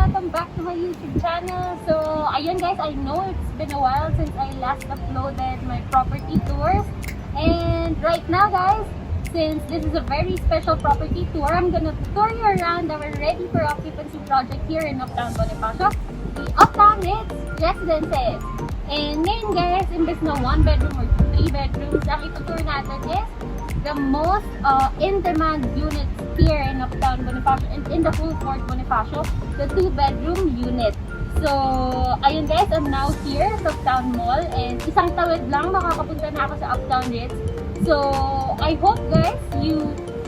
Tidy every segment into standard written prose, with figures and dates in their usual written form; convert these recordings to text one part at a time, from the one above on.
welcome back to my YouTube channel. So, ayun guys, I know it's been a while since I last uploaded my property tours. And right now guys, since this is a very special property tour, I'm gonna tour you around our ready for occupancy project here in Uptown Bonifacio, the UPTOWN RITZ Residences. And ngayon guys, imbes na 1 bedroom or 3 bedrooms, ang itutour natin is the most in-demand units here in Uptown Bonifacio and in the whole Fort Bonifacio, the 2-bedroom unit. So, ayun guys, I'm now here sa Uptown Mall and isang tawid lang makakapunta na ako sa Uptown Ritz. So, I hope guys, you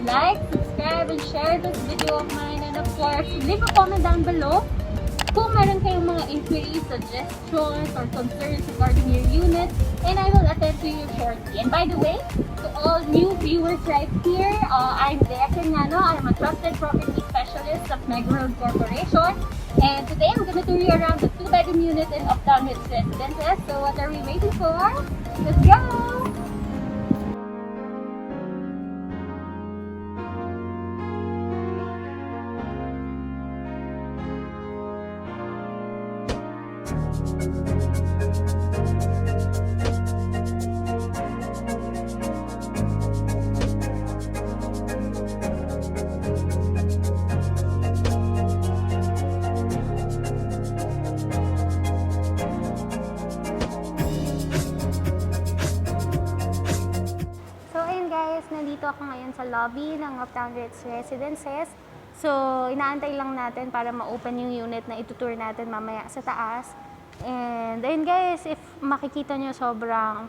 like, subscribe, and share this video of mine, and of course, leave a comment down below kung meron kayong mga inquiries, suggestions, or concerns regarding your unit, and I will attend to you shortly. And by the way, to all new viewers right here, I'm Bonifacio. I'm a trusted property specialist of Megaworld Corporation, and today I'm going to tour you around the 2-bedroom unit in Uptown RITZ Residences. So what are we waiting for? Let's go! Nandito ako ngayon sa lobby ng Uptown RITZ Residences. So, inaantay lang natin para ma-open yung unit na itutour natin mamaya sa taas. And ayun guys, if makikita nyo, sobrang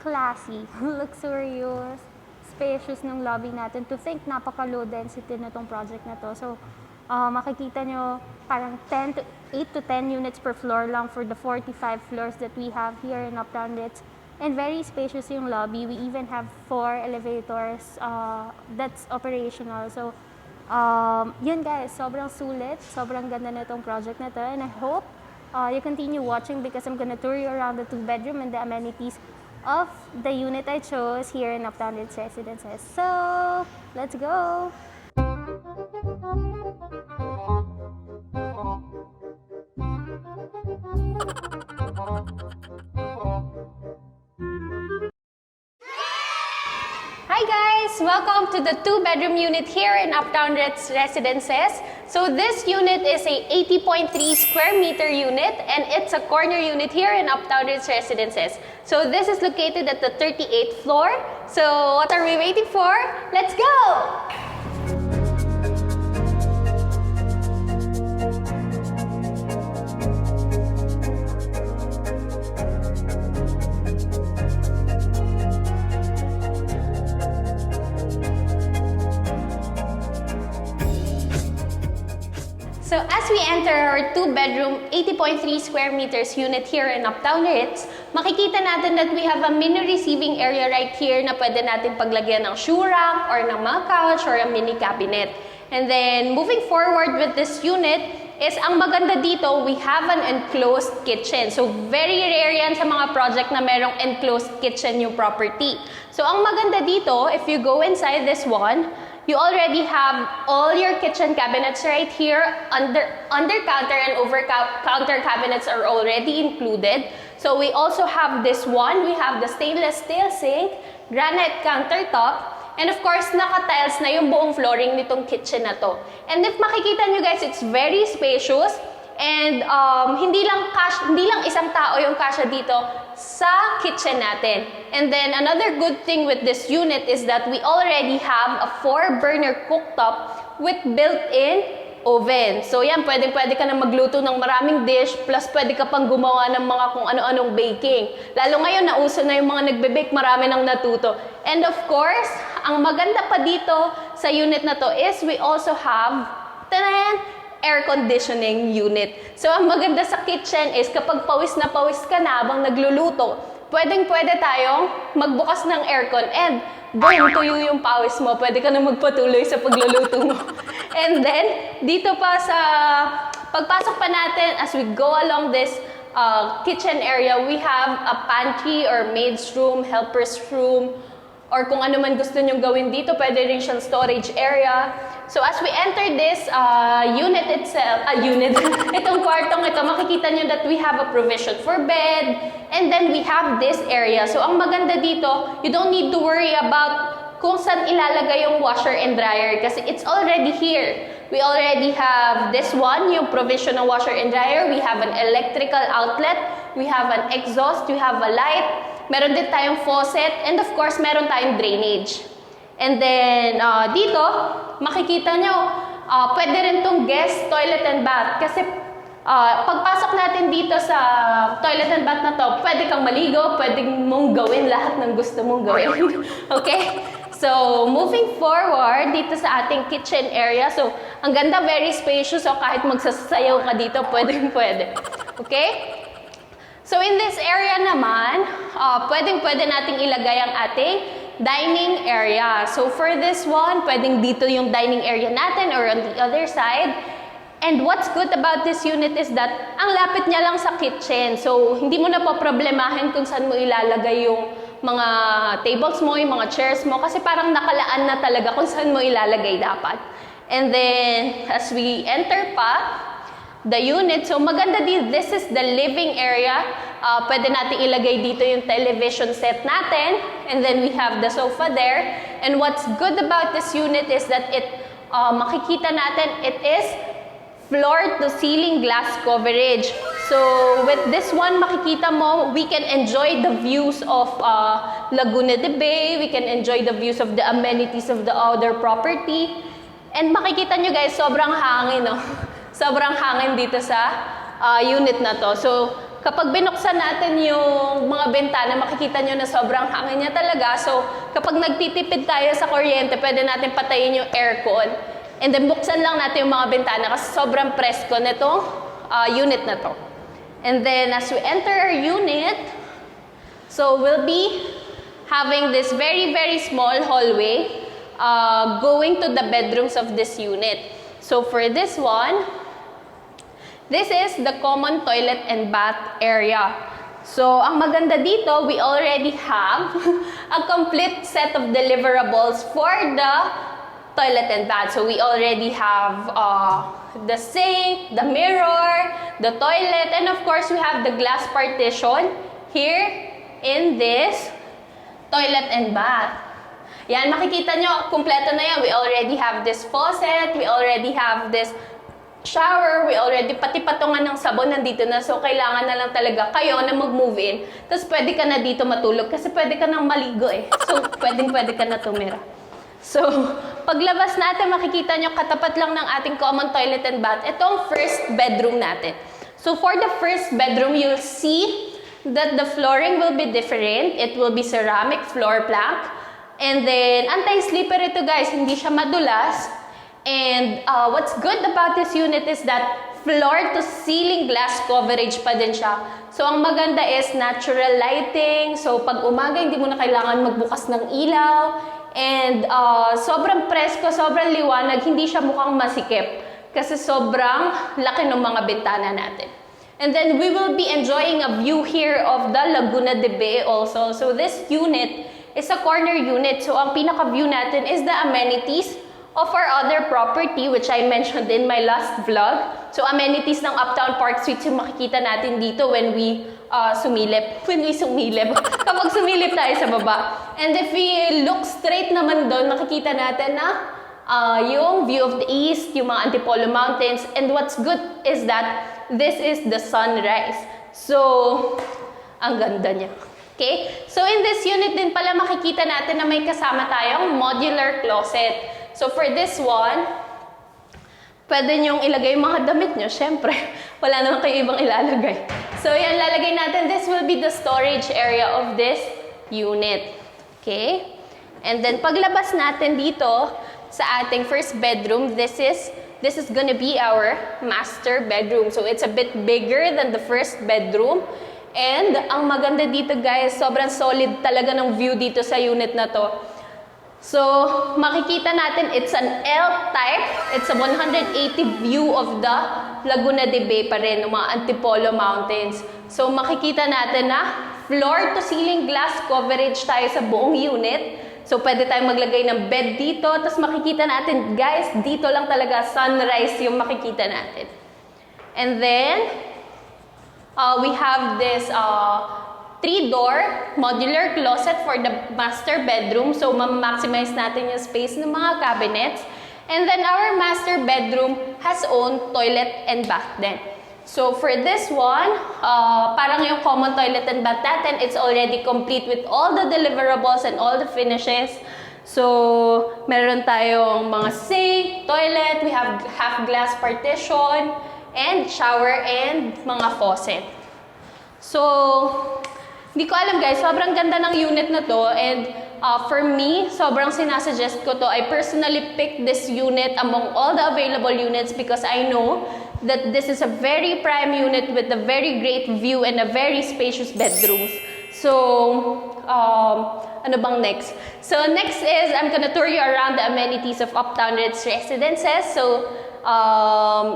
classy, luxurious, spacious ng lobby natin. To think, napaka-low density na tong project na to. So, makikita nyo parang 8 to 10 units per floor lang for the 45 floors that we have here in Uptown RITZ. And very spacious yung lobby. We even have 4 elevators that's operational. So, yun guys, sobrang sulit, sobrang ganda na itong project na to. And I hope you continue watching because I'm gonna tour you around the 2-bedroom and the amenities of the unit I chose here in Uptown RITZ Residences. So, let's go! Hi guys! Welcome to the 2-bedroom unit here in Uptown RITZ Residences. So this unit is a 80.3 square meter unit and it's a corner unit here in Uptown RITZ Residences. So this is located at the 38th floor. So what are we waiting for? Let's go! So as we enter our 2-bedroom, 80.3 square meters unit here in Uptown RITZ, makikita natin that we have a mini receiving area right here na pwede natin paglagyan ng shoe rack or ng mga couch or a mini cabinet. And then moving forward with this unit is ang maganda dito, we have an enclosed kitchen. So very rare yan sa mga project na merong enclosed kitchen yung property. So ang maganda dito, if you go inside this one, you already have all your kitchen cabinets right here. Under counter and over counter cabinets are already included. So we also have this one. We have the stainless steel sink, granite countertop, and of course, naka-tiles na yung buong flooring nitong kitchen na to. And if makikita nyo guys, it's very spacious. And hindi lang isang tao yung kasya dito sa kitchen natin. And then another good thing with this unit is that we already have a 4-burner cooktop with built-in oven. So yan, pwede ka na magluto ng maraming dish, plus pwede ka pang gumawa ng mga kung ano-anong baking. Lalo ngayon, nauso na yung mga nagbe-bake, marami nang natuto. And of course, ang maganda pa dito sa unit na to is we also have air conditioning unit. So, ang maganda sa kitchen is kapag pawis na pawis ka na habang nagluluto, pwede tayong magbukas ng aircon and boom, tuyo yung pawis mo. Pwede ka na magpatuloy sa pagluluto mo. And then, dito pa sa pagpasok pa natin, as we go along this kitchen area, we have a pantry or maid's room, helper's room, or kung ano man gusto nyong gawin dito, pwede rin siyang storage area. So as we enter this unit itself, itong kwartong ito, makikita nyo that we have a provision for bed, and then we have this area. So ang maganda dito, you don't need to worry about kung saan ilalagay yung washer and dryer kasi it's already here. We already have this one, yung provision ng washer and dryer. We have an electrical outlet. We have an exhaust. We have a light. Meron din tayong faucet. And of course, meron tayong drainage. And then, dito, makikita nyo, pwede rin tong guest toilet and bath. Kasi, pagpasok natin dito sa toilet and bath na to, pwede kang maligo, pwede mong gawin lahat ng gusto mong gawin. Okay? So, moving forward, dito sa ating kitchen area. So, ang ganda, very spacious. So, kahit magsasayaw ka dito, pwede. Okay? So, in this area naman, pwede nating ilagay ang ating dining area. So, for this one, pwedeng dito yung dining area natin or on the other side. And what's good about this unit is that ang lapit niya lang sa kitchen. So, hindi mo na po problemahin kung saan mo ilalagay yung mga tables mo, yung mga chairs mo, kasi parang nakalaan na talaga kung saan mo ilalagay dapat. And then, as we enter pa, the unit, so maganda din, this is the living area. Pwede natin ilagay dito yung television set natin, and then we have the sofa there. And what's good about this unit is that makikita natin, it is floor-to-ceiling glass coverage. So, with this one, makikita mo, we can enjoy the views of Laguna de Bay. We can enjoy the views of the amenities of the other property. And makikita nyo guys, sobrang hangin, no? Sobrang hangin dito sa unit na to. So, kapag binuksan natin yung mga bintana, makikita nyo na sobrang hangin niya talaga. So, kapag nagtitipid tayo sa kuryente, pwede natin patayin yung aircon. And then, buksan lang natin yung mga bintana kasi sobrang presko nitong unit na to. And then, as we enter our unit, so we'll be having this very, very small hallway going to the bedrooms of this unit. So, for this one, this is the common toilet and bath area. So, ang maganda dito, we already have a complete set of deliverables for the toilet and bath. So, we already have the sink, the mirror, the toilet, and of course, we have the glass partition here in this toilet and bath. Yan, makikita nyo, kumpleto na yan. We already have this faucet, we already have this shower, we already, pati patungan ng sabon nandito na. So, kailangan na lang talaga kayo na mag-move in. Tapos, pwede ka na dito matulog kasi pwede ka nang maligo eh. So, pwede ka na tumira. So, paglabas natin, makikita nyo, katapat lang ng ating common toilet and bath. Ito ang first bedroom natin. So, for the first bedroom, you'll see that the flooring will be different. It will be ceramic floor plank. And then, anti-slipper ito guys, hindi siya madulas. And what's good about this unit is that floor-to-ceiling glass coverage pa din siya. So, ang maganda is natural lighting. So, pag umaga, hindi mo na kailangan magbukas ng ilaw. And sobrang presko, sobrang liwanag, hindi siya mukhang masikip. Kasi sobrang laki ng mga bintana natin. And then, we will be enjoying a view here of the Laguna de Bay also. So, this unit is a corner unit. So, ang pinaka-view natin is the amenities of our other property, which I mentioned in my last vlog. So, amenities ng Uptown Park Suites yung makikita natin dito when we sumilip. Kapag sumilip tayo sa baba. And if we look straight naman doon, makikita natin na yung view of the east, yung mga Antipolo Mountains. And what's good is that this is the sunrise. So, ang ganda niya. Okay? So, in this unit din pala makikita natin na may kasama tayong modular closet. So, for this one, pwede nyong ilagay yung mga damit nyo. Siyempre, wala naman kayo ibang ilalagay. So, yan, lalagay natin. This will be the storage area of this unit. Okay? And then, paglabas natin dito sa ating first bedroom, this is gonna be our master bedroom. So, it's a bit bigger than the first bedroom. And, ang maganda dito, guys, sobrang solid talaga ng view dito sa unit na to. So, makikita natin, it's an L-type. It's a 180 view of the Laguna de Bay pa rin, ng mga Antipolo Mountains. So, makikita natin na floor-to-ceiling glass coverage tayo sa buong unit. So, pwede tayong maglagay ng bed dito. Tapos makikita natin, guys, dito lang talaga sunrise yung makikita natin. And then, we have this 3-door modular closet for the master bedroom. So, ma-maximize natin yung space ng mga cabinets. And then, our master bedroom has own toilet and bath din. So, for this one, parang yung common toilet and bath natin, it's already complete with all the deliverables and all the finishes. So, meron tayong mga sink, toilet, we have half glass partition, and shower and mga faucet. So, hindi ko alam guys, sobrang ganda ng unit na to, and for me, sobrang sinasuggest ko to. I personally picked this unit among all the available units because I know that this is a very prime unit with a very great view and a very spacious bedrooms. So, ano bang next? So, next is, I'm gonna tour you around the amenities of UPTOWN RITZ Residences. So,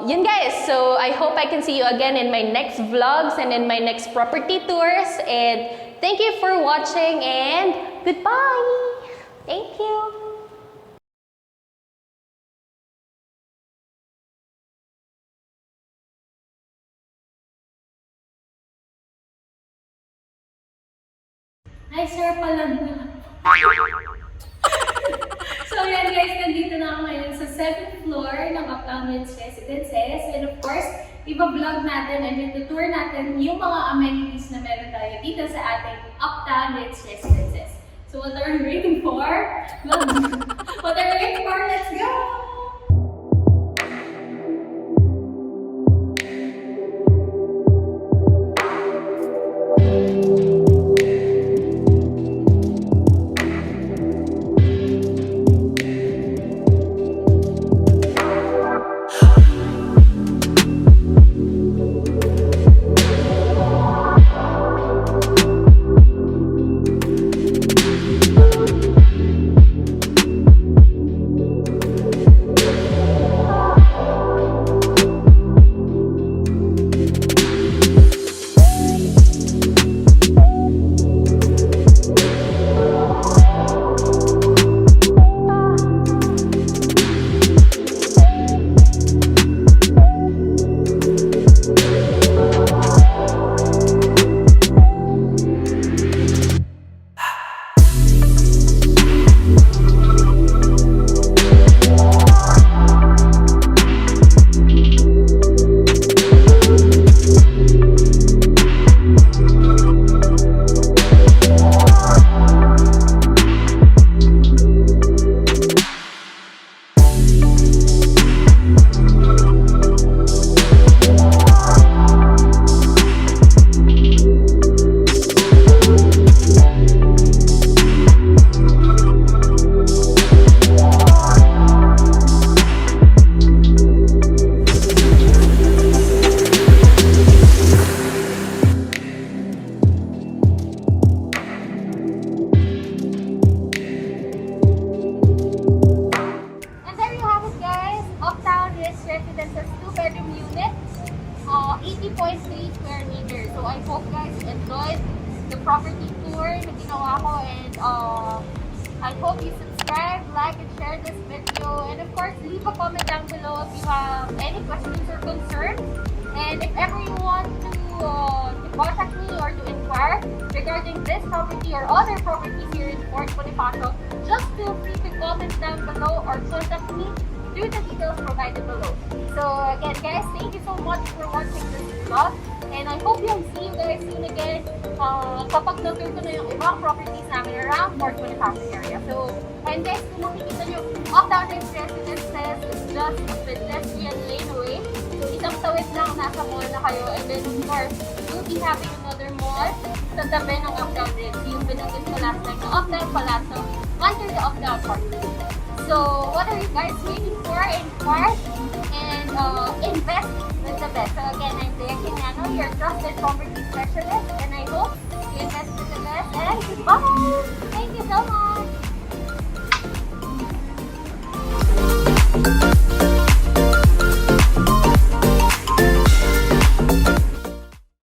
yun guys. So, I hope I can see you again in my next vlogs and in my next property tours. And thank you for watching and goodbye! Thank you! Hi, sir, palag na. So, yan guys, nandito na ako ngayon sa 7th floor ng UPTOWN RITZ Residences. And of course, iba-vlog natin and itutour natin yung mga amenities na meron tayo dito sa ating UPTOWN RITZ Residences. So, what are we waiting for? What are we waiting for? Let's go! Residence's 2-bedroom unit, 80.3 square meters. So I hope guys enjoyed the property tour na ginawa ko, and I hope you subscribe, like, and share this video. And of course, leave a comment down below if you have any questions or concerns. And if ever you want to contact me or to inquire regarding this property or other properties here in Fort Bonifacio, just feel free to comment down below or contact me through the details provided below. So again guys, thank you so much for watching this vlog, and I hope you'll see you guys soon again kapag na-tour ko na yung ibang properties namin around Fort Bonifacio area. So, and guys, kung makikita nyo, UPTOWN RITZ Residences is just a pedestrian lane away. So, isang tawid lang, nasa mall na kayo. And then, of course, we'll be having another mall sa tabi ng UPTOWN RITZ. Yung binanggit ko last time na UPTOWN Palazzo under the UPTOWN Park. So, what are you guys waiting for? Inquire and invest with the best. So again, I'm Dea Quinano, your trusted property specialist, and I hope you invest with the best. And goodbye! Thank you so much!